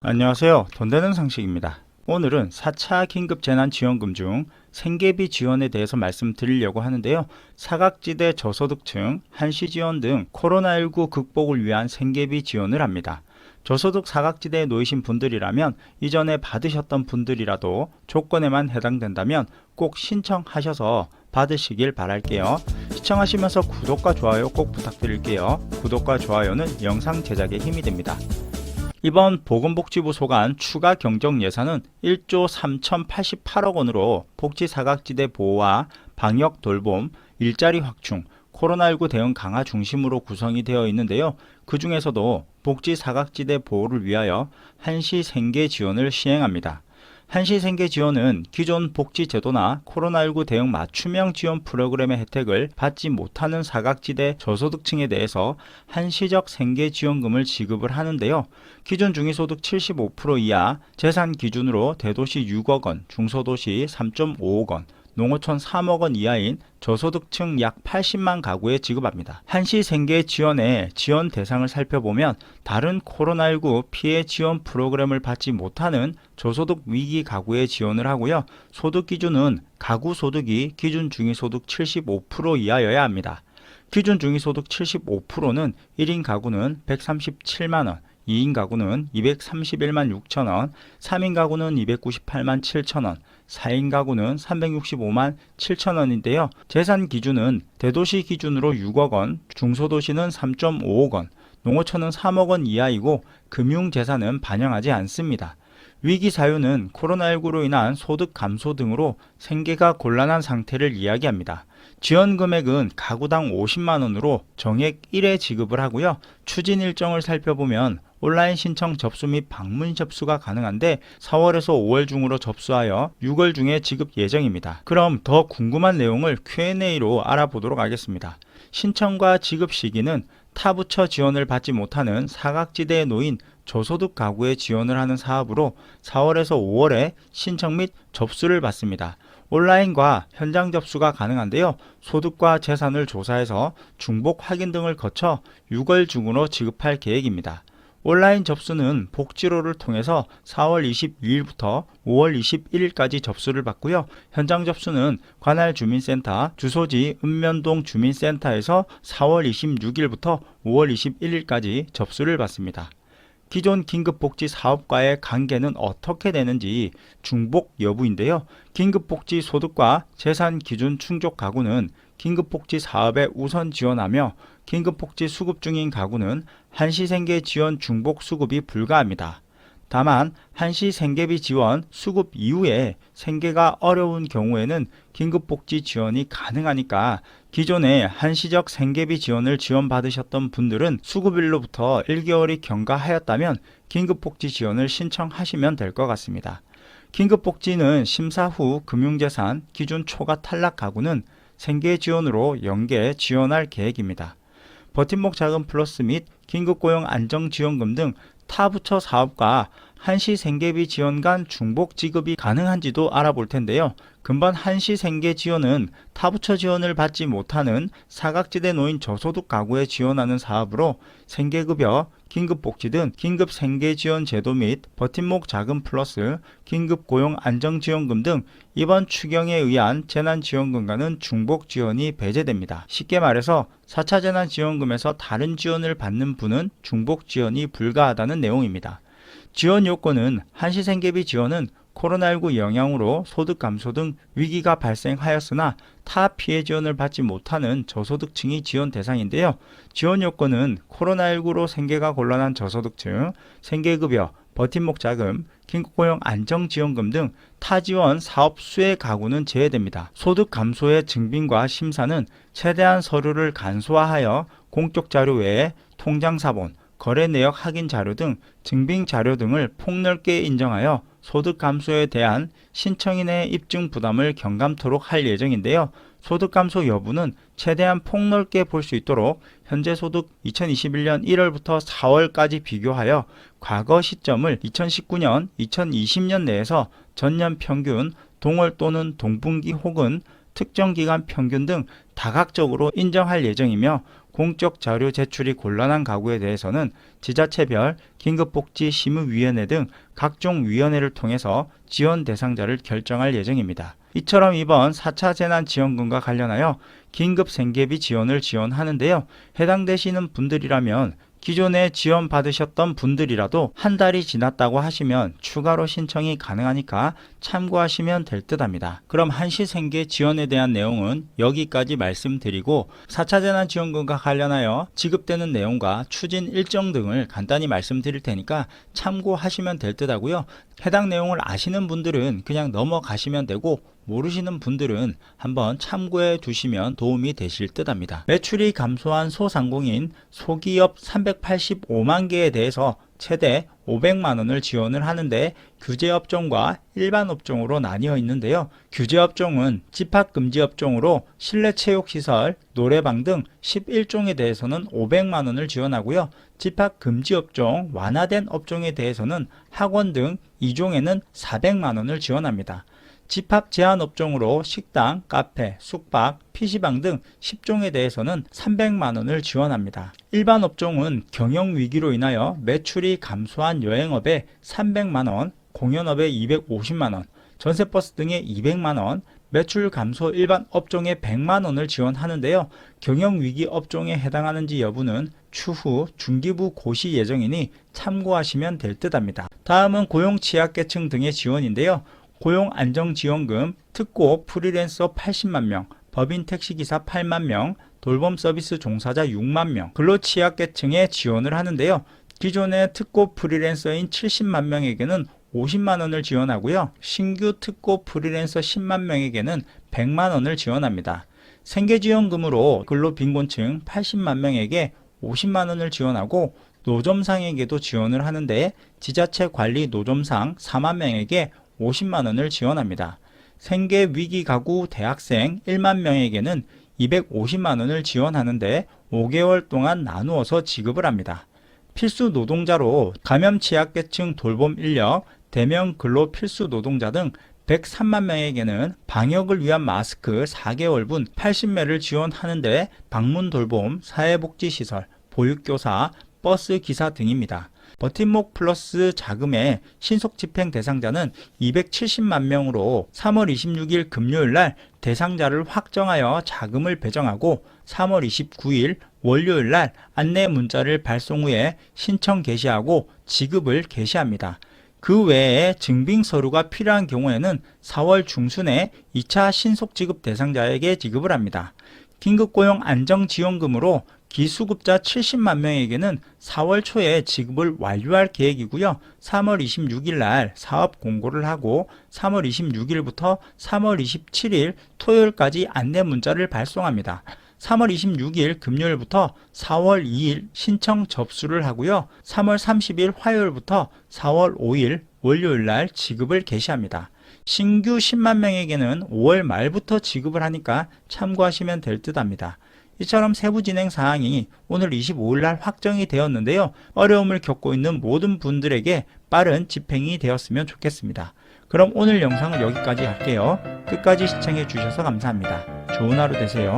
안녕하세요. 돈되는 상식입니다. 오늘은 4차 긴급재난지원금 중 생계비 지원에 대해서 말씀드리려고 하는데요. 사각지대 저소득층, 한시지원 등 코로나19 극복을 위한 생계비 지원을 합니다. 저소득 사각지대에 놓이신 분들이라면 이전에 받으셨던 분들이라도 조건에만 해당된다면 꼭 신청하셔서 받으시길 바랄게요. 시청하시면서 구독과 좋아요 꼭 부탁드릴게요. 구독과 좋아요는 영상 제작에 힘이 됩니다. 이번 보건복지부 소관 추가 경정 예산은 1조 3,088억 원으로 복지 사각지대 보호와 방역 돌봄, 일자리 확충, 코로나19 대응 강화 중심으로 구성이 되어 있는데요. 그 중에서도 복지 사각지대 보호를 위하여 한시 생계 지원을 시행합니다. 한시 생계 지원은 기존 복지제도나 코로나19 대응 맞춤형 지원 프로그램의 혜택을 받지 못하는 사각지대 저소득층에 대해서 한시적 생계 지원금을 지급을 하는데요. 기준 중위소득 75% 이하, 재산 기준으로 대도시 6억 원, 중소도시 3.5억 원, 농어촌 3억 원 이하인 저소득층 약 80만 가구에 지급합니다. 한시 생계 지원의 지원 대상을 살펴보면 다른 코로나19 피해 지원 프로그램을 받지 못하는 저소득 위기 가구에 지원을 하고요. 소득 기준은 가구 소득이 기준 중위소득 75% 이하여야 합니다. 기준 중위소득 75%는 1인 가구는 137만 원, 2인 가구는 231만 6천 원, 3인 가구는 298만 7천 원, 4인 가구는 365만 7천 원인데요. 재산 기준은 대도시 기준으로 6억 원, 중소도시는 3.5억 원, 농어촌은 3억 원 이하이고 금융재산은 반영하지 않습니다. 위기 사유는 코로나19로 인한 소득 감소 등으로 생계가 곤란한 상태를 이야기합니다. 지원 금액은 가구당 50만 원으로 정액 1회 지급을 하고요. 추진 일정을 살펴보면 온라인 신청 접수 및 방문 접수가 가능한데 4월에서 5월 중으로 접수하여 6월 중에 지급 예정입니다. 그럼 더 궁금한 내용을 Q&A로 알아보도록 하겠습니다. 신청과 지급 시기는 타부처 지원을 받지 못하는 사각지대에 놓인 저소득 가구에 지원을 하는 사업으로 4월에서 5월에 신청 및 접수를 받습니다. 온라인과 현장 접수가 가능한데요. 소득과 재산을 조사해서 중복 확인 등을 거쳐 6월 중으로 지급할 계획입니다. 온라인 접수는 복지로를 통해서 4월 22일부터 5월 21일까지 접수를 받고요. 현장 접수는 관할 주민센터 주소지 읍면동 주민센터에서 4월 26일부터 5월 21일까지 접수를 받습니다. 기존 긴급복지 사업과의 관계는 어떻게 되는지 중복 여부인데요. 긴급복지 소득과 재산 기준 충족 가구는 긴급복지 사업에 우선 지원하며 긴급복지 수급 중인 가구는 한시생계 지원 중복 수급이 불가합니다. 다만 한시생계비 지원 수급 이후에 생계가 어려운 경우에는 긴급복지 지원이 가능하니까 기존에 한시적 생계비 지원을 지원받으셨던 분들은 수급일로부터 1개월이 경과하였다면 긴급복지 지원을 신청하시면 될 것 같습니다. 긴급복지는 심사 후 금융재산 기준 초과 탈락 가구는 생계 지원으로 연계 지원할 계획입니다. 버팀목 자금 플러스 및 긴급고용 안정지원금 등 타부처 사업과 한시생계비 지원 간 중복 지급이 가능한지도 알아볼 텐데요. 금번 한시생계 지원은 타부처 지원을 받지 못하는 사각지대 놓인 저소득 가구에 지원하는 사업으로 생계급여, 긴급복지 등 긴급생계지원 제도 및 버팀목 자금 플러스 긴급고용 안정지원금 등 이번 추경에 의한 재난지원금과는 중복 지원이 배제됩니다. 쉽게 말해서 4차 재난지원금에서 다른 지원을 받는 분은 중복 지원이 불가하다는 내용입니다. 지원 요건은 한시생계비 지원은 코로나19 영향으로 소득 감소 등 위기가 발생하였으나 타 피해 지원을 받지 못하는 저소득층이 지원 대상인데요. 지원 요건은 코로나19로 생계가 곤란한 저소득층, 생계급여, 버팀목 자금, 긴급고용 안정지원금 등 타지원 사업 수혜 가구는 제외됩니다. 소득 감소의 증빙과 심사는 최대한 서류를 간소화하여 공적 자료 외에 통장사본, 거래 내역 확인 자료 등 증빙 자료 등을 폭넓게 인정하여 소득 감소에 대한 신청인의 입증 부담을 경감토록 할 예정인데요. 소득 감소 여부는 최대한 폭넓게 볼 수 있도록 현재 소득 2021년 1월부터 4월까지 비교하여 과거 시점을 2019년, 2020년 내에서 전년 평균 동월 또는 동분기 혹은 특정 기간 평균 등 다각적으로 인정할 예정이며 공적 자료 제출이 곤란한 가구에 대해서는 지자체별 긴급복지심의위원회 등 각종 위원회를 통해서 지원 대상자를 결정할 예정입니다. 이처럼 이번 4차 재난지원금과 관련하여 긴급 생계비 지원을 지원하는데요. 해당되시는 분들이라면 기존에 지원받으셨던 분들이라도 한 달이 지났다고 하시면 추가로 신청이 가능하니까 참고하시면 될 듯 합니다. 그럼 한시생계 지원에 대한 내용은 여기까지 말씀드리고 4차 재난지원금과 관련하여 지급되는 내용과 추진 일정 등을 간단히 말씀드릴 테니까 참고하시면 될 듯 하고요. 해당 내용을 아시는 분들은 그냥 넘어가시면 되고 모르시는 분들은 한번 참고해 두시면 도움이 되실 듯 합니다. 매출이 감소한 소상공인, 소기업 385만 개에 대해서 최대 500만 원을 지원을 하는데 규제업종과 일반 업종으로 나뉘어 있는데요. 규제업종은 집합금지업종으로 실내체육시설, 노래방 등 11종에 대해서는 500만 원을 지원하고요. 집합금지업종, 완화된 업종에 대해서는 학원 등 2종에는 400만 원을 지원합니다. 집합 제한 업종으로 식당, 카페, 숙박, PC방 등 10종에 대해서는 300만 원을 지원합니다. 일반 업종은 경영 위기로 인하여 매출이 감소한 여행업에 300만 원, 공연업에 250만 원, 전세버스 등에 200만 원, 매출 감소 일반 업종에 100만 원을 지원하는데요. 경영 위기 업종에 해당하는지 여부는 추후 중기부 고시 예정이니 참고하시면 될 듯 합니다. 다음은 고용 취약계층 등의 지원인데요. 고용안정지원금, 특고 프리랜서 80만 명, 법인 택시기사 8만 명, 돌봄 서비스 종사자 6만 명, 근로취약계층에 지원을 하는데요. 기존의 특고 프리랜서인 70만 명에게는 50만 원을 지원하고요. 신규 특고 프리랜서 10만 명에게는 100만 원을 지원합니다. 생계지원금으로 근로빈곤층 80만 명에게 50만 원을 지원하고 노점상에게도 지원을 하는데 지자체 관리 노점상 4만 명에게 50만 원을 지원합니다. 생계위기 가구 대학생 1만 명에게는 250만 원을 지원하는데 5개월 동안 나누어서 지급을 합니다. 필수 노동자로 감염 취약계층 돌봄 인력, 대면 근로 필수 노동자 등 103만 명에게는 방역을 위한 마스크 4개월분 80매를 지원하는데 방문 돌봄, 사회복지시설, 보육교사, 버스 기사 등입니다. 버팀목 플러스 자금의 신속 집행 대상자는 270만 명으로 3월 26일 금요일 날 대상자를 확정하여 자금을 배정하고 3월 29일 월요일 날 안내 문자를 발송 후에 신청 개시하고 지급을 개시합니다. 그 외에 증빙 서류가 필요한 경우에는 4월 중순에 2차 신속 지급 대상자에게 지급을 합니다. 긴급고용 안정지원금으로 기수급자 70만 명에게는 4월 초에 지급을 완료할 계획이고요. 3월 26일 날 사업 공고를 하고 3월 26일부터 3월 27일 토요일까지 안내 문자를 발송합니다. 3월 26일 금요일부터 4월 2일 신청 접수를 하고요. 3월 30일 화요일부터 4월 5일 월요일 날 지급을 개시합니다. 신규 10만 명에게는 5월 말부터 지급을 하니까 참고하시면 될 듯 합니다. 이처럼 세부 진행 사항이 오늘 25일 날 확정이 되었는데요. 어려움을 겪고 있는 모든 분들에게 빠른 집행이 되었으면 좋겠습니다. 그럼 오늘 영상은 여기까지 할게요. 끝까지 시청해 주셔서 감사합니다. 좋은 하루 되세요.